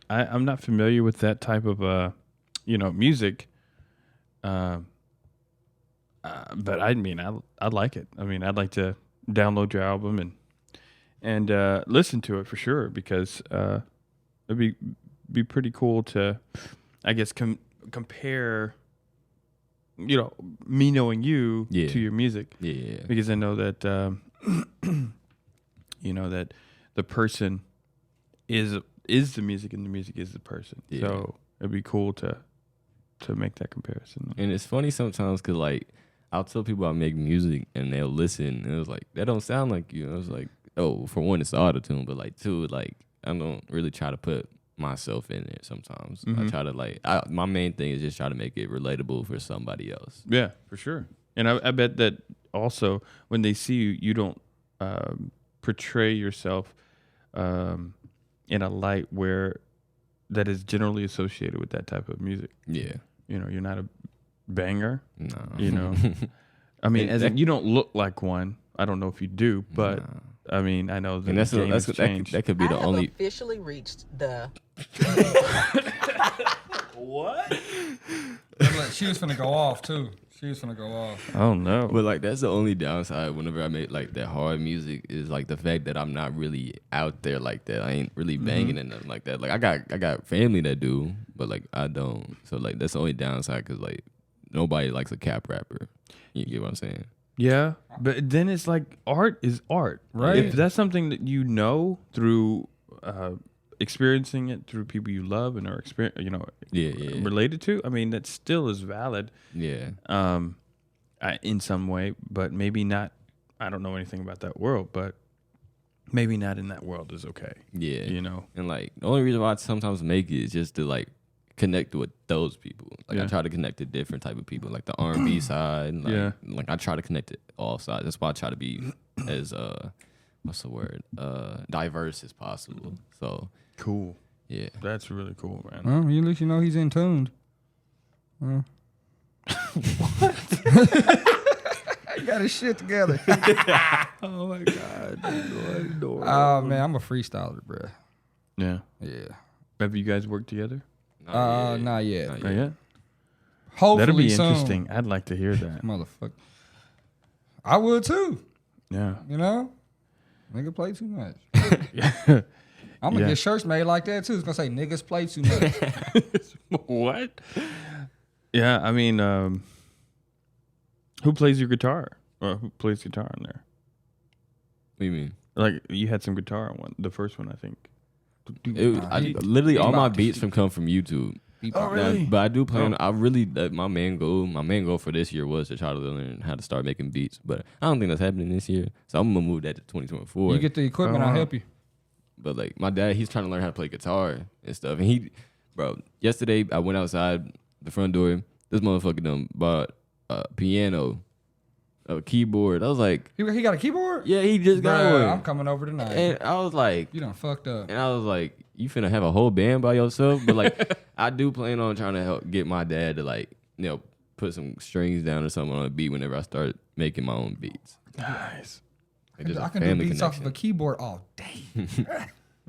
I'm not familiar with that type of music. But I mean, I like it. I mean, I'd like to download your album and listen to it for sure because it'd be pretty cool to, I guess, compare. You know, me knowing you to your music. Yeah. Because I know that that the person is the music and the music is the person. Yeah. So it'd be cool to make that comparison. And it's funny sometimes because, like, I'll tell people I make music and they'll listen and it was like, that don't sound like you. I was like, oh, for one, it's auto-tune, but like, two, like, I don't really try to put myself in it sometimes. I Mm-hmm. try to my main thing is just try to make it relatable for somebody else. Yeah, for sure. And I bet that also when they see you, you don't portray yourself in a light where that is generally associated with that type of music. Yeah. You know, you're not a banger. No. You know, I mean, as in, you don't look like one. I don't know if you do, but Nah. I mean, I know the And game has changed. that could be I the have only. officially reached the. She was finna go off too. She was finna go off. Oh no! But like that's the only downside whenever I make like that hard music is like the fact that I'm not really out there like that. I ain't really banging and nothing like that. Like I got family that do, but like I don't. So like that's the only downside because like nobody likes a cap rapper. You get what I'm saying? Yeah, but then it's like art is art, Right. If that's something that you know through experiencing it through people you love and are Yeah. related to, I mean that still is valid. Yeah. In some way, but maybe not. I don't know anything about that world, but maybe not in that world is okay. Yeah. You know? And like the only reason why I sometimes make it is just to like connect with those people. Like I Yeah. try to connect to different type of people, like the R&B side. And, like, Yeah. Like I try to connect to all sides. That's why I try to be as what's the word? Diverse as possible. So Cool. yeah. That's really cool, man. Well, at least you know he's in tuned. He got his shit together. Oh my god. Oh man, I'm a freestyler, bruh. Yeah. Yeah. Have you guys worked together? Not yet. Not yet. Hopefully That'll be soon. interesting. I'd like to hear that. Motherfucker. I would too. Yeah. You know? Nigga play too much. I'm gonna Yeah. get shirts made like that too. It's gonna say niggas play too much. What? Yeah, I mean, who plays your guitar? Or who plays guitar on there? What do you mean? Like you had some guitar on one, the first one, I think. Literally all my beats come from YouTube. Oh, really? But I do plan. I really my main goal for this year was to try to learn how to start making beats. But I don't think that's happening this year. So I'm gonna move that to 2024. You get the equipment, I'll help you. But like my dad, he's trying to learn how to play guitar and stuff. And yesterday I went outside the front door. This motherfucker done bought a piano, a keyboard. I was like, He got a keyboard? yeah, he just got Bruh, one. I'm coming over tonight. And I was like, You done fucked up. and I was like, you finna have a whole band by yourself? But like, I do plan on trying to help get my dad to like, put some strings down or something on a beat whenever I start making my own beats. Nice. Like, just a I can do family beats off of a connection. keyboard all day.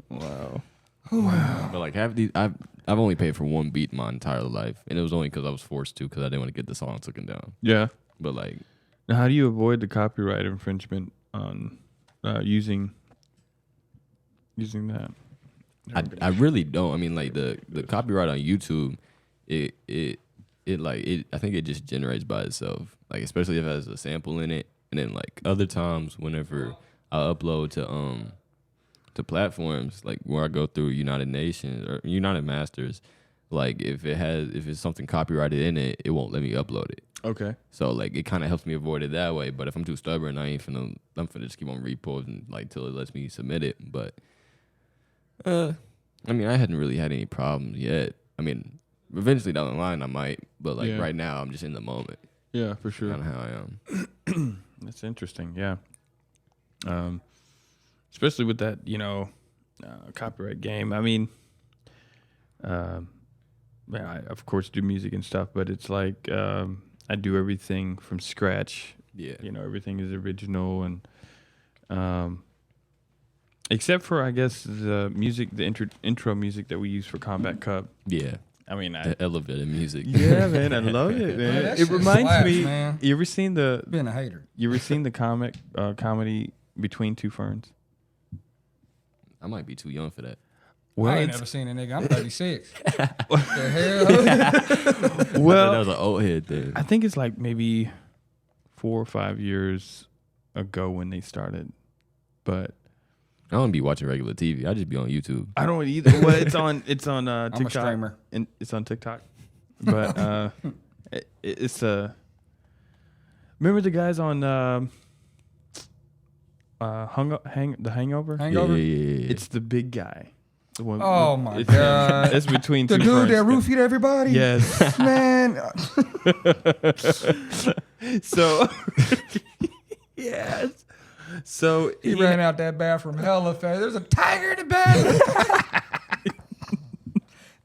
Wow. But like half these, I've only paid for one beat my entire life, and it was only because I was forced to because I didn't want to get the song taken down. Yeah. But like, Now, how do you avoid the copyright infringement on using that? I really don't. I mean, like the copyright on YouTube, I think it just generates by itself. Like especially if it has a sample in it, and then like other times whenever I upload to platforms like where I go through United Nations or United Masters, like if it's something copyrighted in it, it won't let me upload it. Okay. So like it kind of helps me avoid it that way. But if I'm too stubborn, I'm finna just keep on reposting like till it lets me submit it. But I mean, I hadn't really had any problems yet. I mean, eventually down the line I might, but like right now I'm just in the moment. Yeah, for sure. Kind of how I am. That's interesting. Yeah. Especially with that, copyright game. I mean, I of course do music and stuff, but it's like I do everything from scratch. Yeah. Everything is original, and except for I guess the music, the intro music that we use for Combat Cub. Yeah. I mean, The elevator music. yeah, man, I love it, man. that It shit reminds slaps, me. man. You ever seen the? Being a hater. You ever seen the comedy Between Two Ferns? I might be too young for that. Well, I ain't it's- never seen a nigga. I'm 36. What the hell? well, That was an old head thing. I think it's like maybe 4 or 5 years ago when they started, but I don't be watching regular TV. I just be on YouTube. I don't either. Well, it's on TikTok. I'm a streamer. And it's on TikTok, but it's remember the guys on The Hangover? Hangover? Yeah. It's the big guy. Oh my god! It's between the two dude that friends. roofied everybody. Yes, man. So yes, so he ran out that bathroom hella fast. There's a tiger in the bathroom.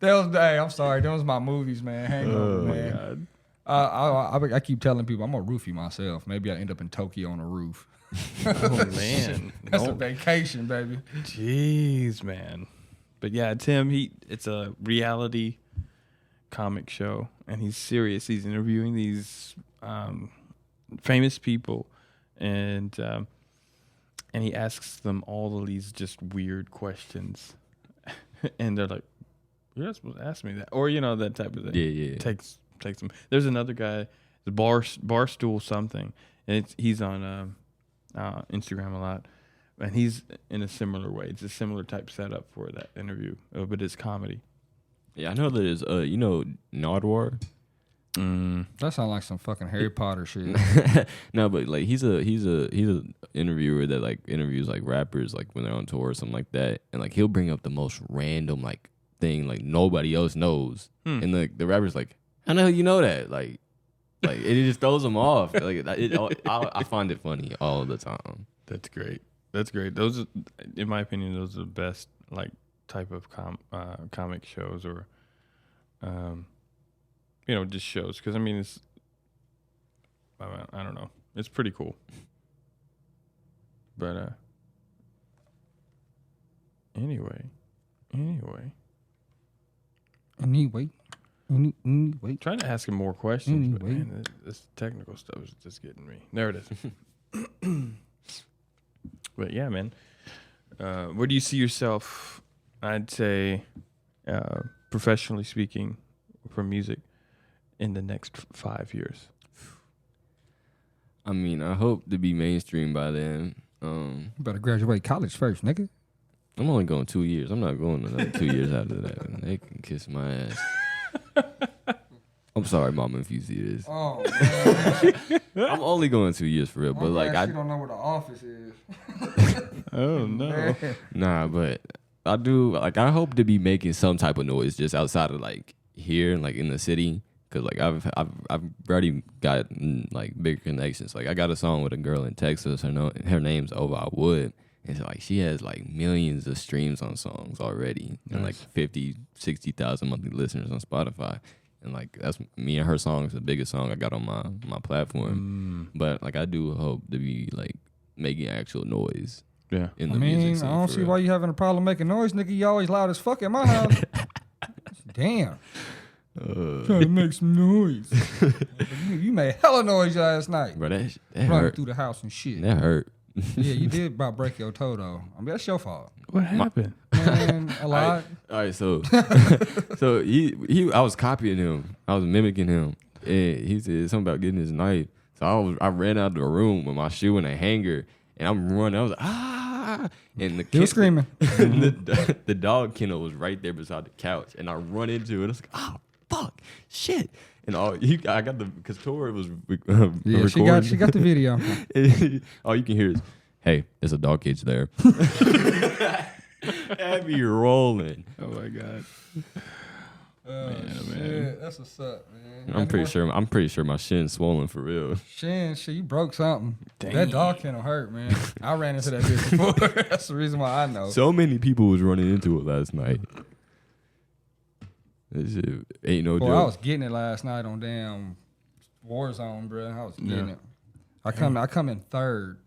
I'm sorry. Those was my movies, man. Hangover, man. I keep telling people I'm a roofie myself. Maybe I end up in Tokyo on a roof. Oh man, That's a vacation, baby. Jeez, man. But yeah, Tim, it's a reality comic show, and he's serious. He's interviewing these famous people, and he asks them all of these just weird questions, and they're like, "You're not supposed to ask me that," or that type of thing. Yeah. Takes them. There's another guy, the Barstool something, and he's on Instagram a lot. And he's in a similar way. It's a similar type setup for that interview, but it's comedy. Yeah, I know there's Nardwar. That sounds like some fucking Harry Potter shit. No, but like he's a interviewer that like interviews like rappers like when they're on tour or something like that, and like he'll bring up the most random like thing like nobody else knows, and the rapper's like, "How the hell you know that?" Like it just throws them off. Like I find it funny all the time. That's great. That's great. Those are, in my opinion, those are the best like type of comic shows or, just shows. Because I mean, it's I don't know. It's pretty cool. But anyway. Trying to ask him more questions, but man, this technical stuff is just getting me. There it is. But yeah, man. Where do you see yourself, I'd say, professionally speaking, for music in the next 5 years? I mean, I hope to be mainstream by then. You better graduate college first, nigga. I'm only going 2 years. I'm not going another 2 years after that. They can kiss my ass. I'm sorry, Mama, if you see this. Oh, man. I'm only going 2 years for real, but like I don't know where the office is. Oh no. Nah, but I do. Like I hope to be making some type of noise just outside of like here, like in the city, because like I've already got like bigger connections. Like I got a song with a girl in Texas. Her name's Ova Wood. And so, like, she has, like, millions of streams on songs already. Nice. And, like, 50, 60,000 monthly listeners on Spotify. And, like, that's me and her song is the biggest song I got on my platform. But, like, I do hope to be, like, making actual noise. Yeah. In the music scene, I don't see why you having a problem making noise, nigga. You always loud as fuck in my house. Damn. Trying to make some noise. You made hella noise last night. Bro, that running hurt. through the house and shit. That hurt. Yeah, you did about break your toe, though. I mean, that's your fault. What happened? Man, a lot. All right, so he I was copying him. I was mimicking him. And he said something about getting his knife. So I ran out of the room with my shoe in a hanger, and I'm running. I was like, ah! And He was screaming. the dog kennel was right there beside the couch, and I run into it. I was like, oh, fuck, shit. And I got because Tora was recording. She got the video. All you can hear is, "Hey, there's a dog cage there." That be rolling. Oh my god. Man. That's what's up, man. I'm pretty sure my shin's swollen for real. Shit, you broke something. Dang. That dog kennel hurt, man. I ran into that bitch before. That's the reason why I know. So many people was running into it last night. This shit ain't no joke. I was getting it last night on damn Warzone, bro. I was getting it. I come in third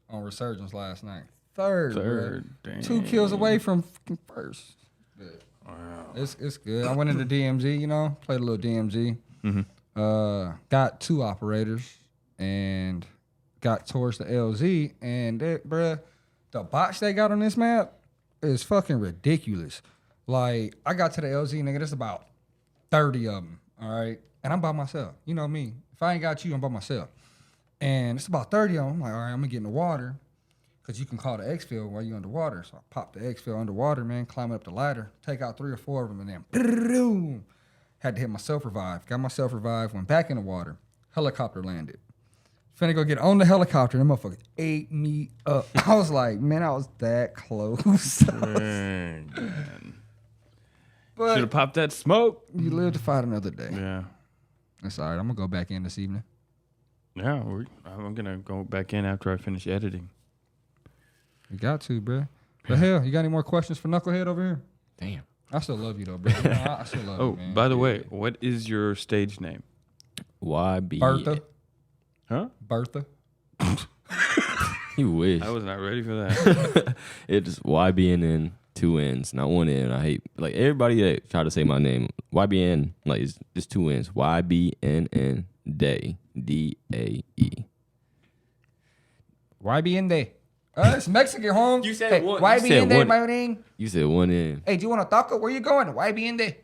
on Resurgence last night. Third. 2 kills away from first. Wow. It's good. I went into DMZ, played a little DMZ. Mm-hmm. Got 2 operators and got towards the LZ. And bruh, the box they got on this map is fucking ridiculous. Like, I got to the LZ, nigga, there's about 30 of them, all right? And I'm by myself. You know me. If I ain't got you, I'm by myself. And it's about 30 of them. I'm like, all right, I'm going to get in the water because you can call the exfil while you're underwater. So I pop the exfil underwater, man, climb up the ladder, take out 3 or 4 of them, and then boom, had to hit my self-revive. Got my self-revive, went back in the water. Helicopter landed. Finna go get on the helicopter, and that motherfucker ate me up. I was like, man, I was that close. Man. But Should have popped that smoke. you live to fight another day. Yeah. That's all right. I'm gonna go back in this evening. Yeah, I'm going to go back in after I finish editing. You got to, bro. The hell, you got any more questions for Knucklehead over here? Damn. I still love you though, bro. You know, I still love you, man. By the way, what is your stage name? YB. Bertha. Huh? Bertha. You wish. I was not ready for that. It's YBNN, 2 N's, not 1 N. I hate like everybody that try to say my name. YBN, like it's 2 N's. YBNN Day. DAE. YBN. It's Mexican, home. You said hey, one. YBN You said day, one. my name. You said 1 N. Hey, do you want a taco? Where you going? YBN day.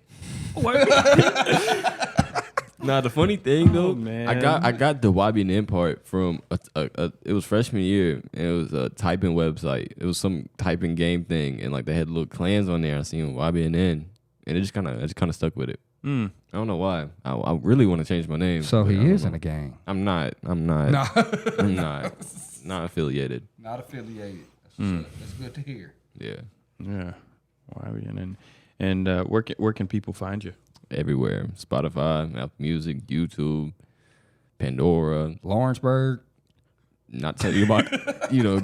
Nah, the funny thing though, man. I got the YBN part from it was freshman year, and it was a typing website. It was some typing game thing, and like they had little clans on there. I seen YBN, and it just kind of stuck with it. I don't know why. I really want to change my name. So but he I don't is know. in a gang. I'm not. No. I'm not affiliated. Not affiliated. That's good to hear. Yeah, Yeah. YBN. And where can people find you? everywhere. Spotify, Apple Music, YouTube, Pandora. Lawrenceburg. Not telling you about,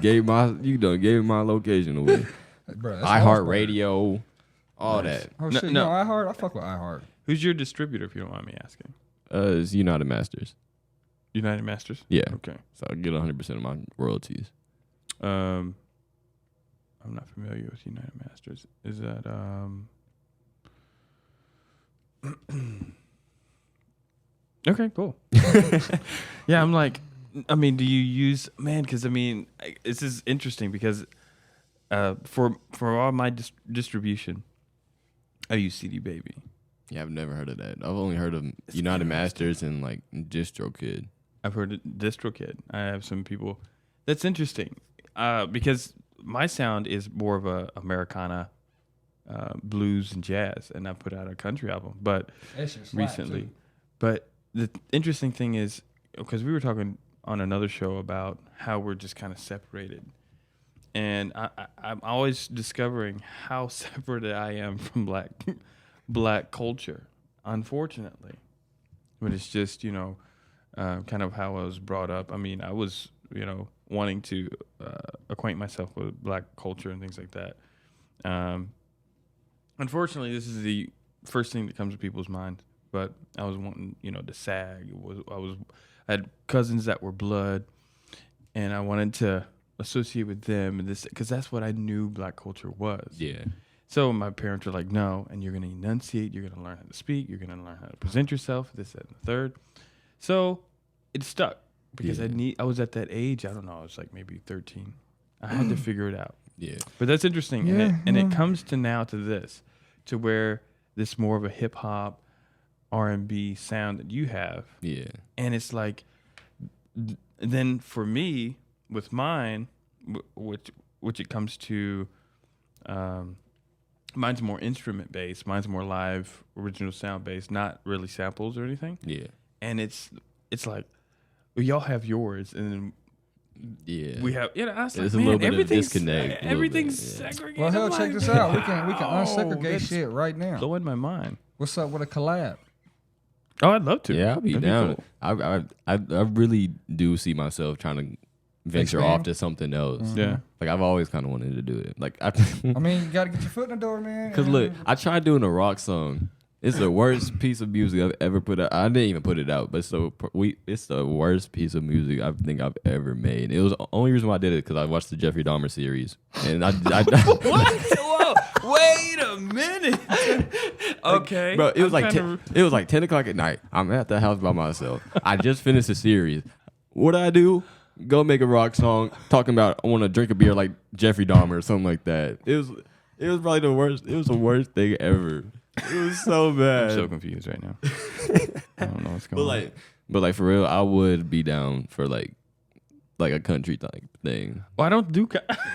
gave my location away. Bro, that's iHeartRadio, all that. Oh shit, no. iHeart. I fuck with iHeart. Who's your distributor, if you don't mind me asking? It's United Masters. United Masters? Yeah. Okay. So I get 100% of my royalties. I'm not familiar with United Masters. Is that okay, cool. Yeah, I'm like, I mean, do you use because this is interesting because for all my distribution, I use CD Baby. Yeah, I've never heard of that. I've only heard of United Masters and like DistroKid. I've heard of DistroKid. I have some people. That's interesting because my sound is more of a Americana, blues and jazz, and I put out a country album, but recently. But the interesting thing is, because we were talking on another show about how we're just kind of separated, and I'm always discovering how separate I am from black culture, unfortunately. But it's just kind of how I was brought up. I mean, I was wanting to acquaint myself with black culture and things like that. Unfortunately, this is the first thing that comes to people's mind. But I was wanting, to sag. I had cousins that were blood, and I wanted to associate with them, and this because that's what I knew black culture was. Yeah. So my parents were like, "No, and you're going to enunciate. You're going to learn how to speak. You're going to learn how to present yourself. This, that, and the third." So it stuck because I was at that age. I don't know. I was like maybe 13. I had to figure it out. Yeah. But that's interesting, and it comes to now to this, to where this more of a hip hop, R&B sound that you have. Yeah. And it's like, then for me with mine, which it comes to, mine's more instrument based. Mine's more live, original sound based, not really samples or anything. Yeah. And it's like, well, y'all have yours, and then we have. I was like, There's a little bit of everything's disconnect. Everything's segregated. Well, hell, I'm check like, this out. We can unsegregate that's shit right now. blowing my mind. What's up with a collab? Oh, I'd love to. Yeah, I'll be That'd down. cool. I really do see myself trying to venture Expand. off to something else. Yeah. Like I've always kind of wanted to do it. Like I mean, you got to get your foot in the door, man. Cause look, I tried doing a rock song. It's the worst piece of music I've ever put out. I didn't even put it out, but it's the worst piece of music I think I've ever made. It was the only reason why I did it because I watched the Jeffrey Dahmer series, and I What? Whoa! Wait a minute. Okay, bro, it was like 10 o'clock at night. I'm at the house by myself. I just finished the series. What do I do? Go make a rock song talking about I want to drink a beer like Jeffrey Dahmer or something like that. It was probably the worst. It was the worst thing ever. It was so bad. I'm so confused right now. I don't know what's going on. But like for real, I would be down for like a country type thing. Well, I don't do.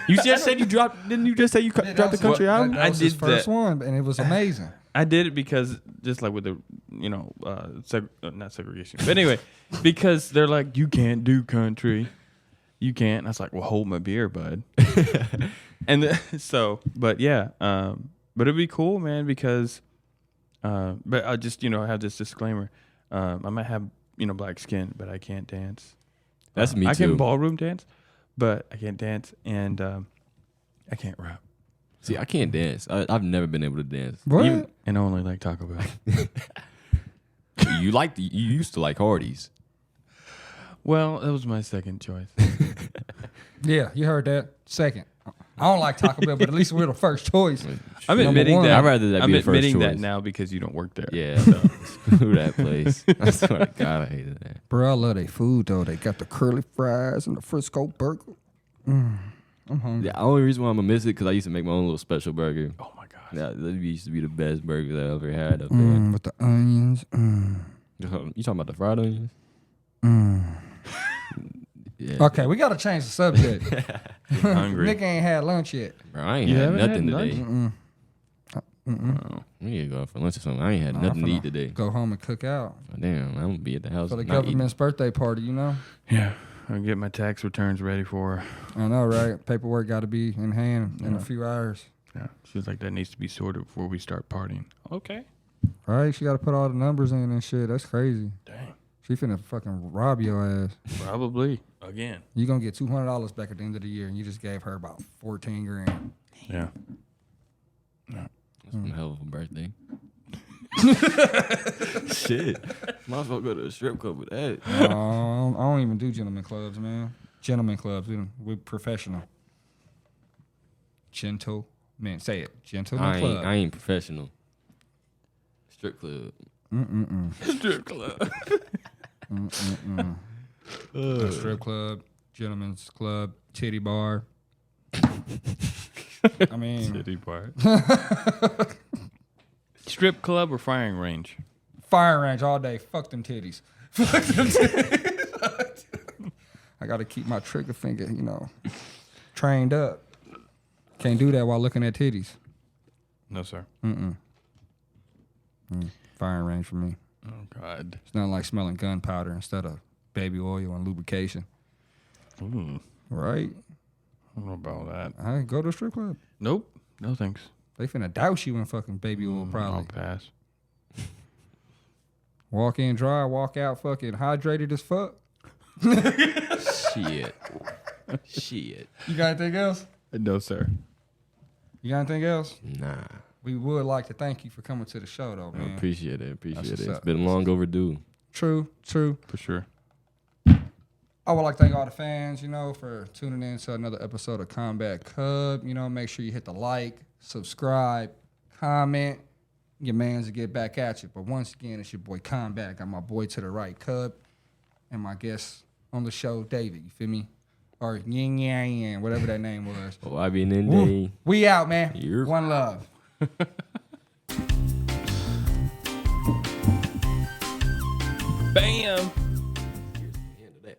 You just said you dropped. Didn't you just say you dropped the country album? That was his first one, and it was amazing. I did it because just like with the not segregation, but anyway, because they're like, you can't do country, you can't. And I was like, well, hold my beer, bud. And but yeah, but it'd be cool, man, because But I just have this disclaimer. I might have black skin, but I can't dance. That's me too. I can ballroom dance, but I can't dance, and I can't rap. See, I can't dance. I've never been able to dance. What? And I only like Taco Bell. You used to like Hardee's. Well, that was my second choice. Yeah, you heard that. Second. I don't like Taco Bell, but at least we're the first choice. I'm Number admitting one. that. I'd rather that I'm be the first admitting that choice. now because you don't work there. Yeah, screw that place. I swear to God, I hated that. Bro, I love their food, though. They got the curly fries and the Frisco burger. I'm hungry. The only reason why I'm gonna miss it because I used to make my own little special burger. Oh my gosh. Yeah, that used to be the best burger that I ever had up there. With the onions. You talking about the fried onions? Yeah. Okay, we got to change the subject. Hungry. Nick ain't had lunch yet. Bro, I ain't You had haven't nothing had today. lunch? We need to go out for lunch or something. I ain't had nothing to eat today. Go home and cook out Damn, I'm gonna be at the house. for the not eating. government's birthday party, you know? Yeah. I'll get my tax returns ready for her. I know, right? Paperwork got to be in hand in a few hours. Yeah. She's like, that needs to be sorted before we start partying. Okay. All right, she got to put all the numbers in and shit. That's crazy. Dang. She finna fucking rob your ass. Probably. Again. You gonna get $200 back at the end of the year, and you just gave her about 14 grand. Yeah. That's one hell of a birthday. Shit. Might as well go to a strip club with that. I don't even do gentleman clubs, man. Gentleman clubs, we're professional. Gentlemen, say it. Gentleman club. I ain't professional. Strip club. Strip club. A strip club, gentleman's club, titty bar. I mean, City bar. Strip club or firing range? fire range all day. Fuck them titties. Fuck them titties. I got to keep my trigger finger, trained up. Can't do that while looking at titties. No, sir. Firing range for me. Oh, God. It's not like smelling gunpowder instead of baby oil and lubrication. Ooh. Right? I don't know about that. I go to a strip club. Nope. No thanks. They finna douse you in fucking baby oil, I'll probably. pass. Walk in dry, walk out fucking hydrated as fuck. Shit. You got anything else? No, sir. You got anything else? Nah. We would like to thank you for coming to the show, though, I man. appreciate it. what's It's up. been long overdue. True. For sure. I would like to thank all the fans, for tuning in to another episode of Combat Cub. Make sure you hit the like, subscribe, comment. Your mans will get back at you. But once again, it's your boy Combat. Got my boy to the right, Cub, and my guest on the show, David. You feel me? Or Yin Yang Yang, whatever that name was. Oh, I been in day. We out, man. Yep. One love. Bam.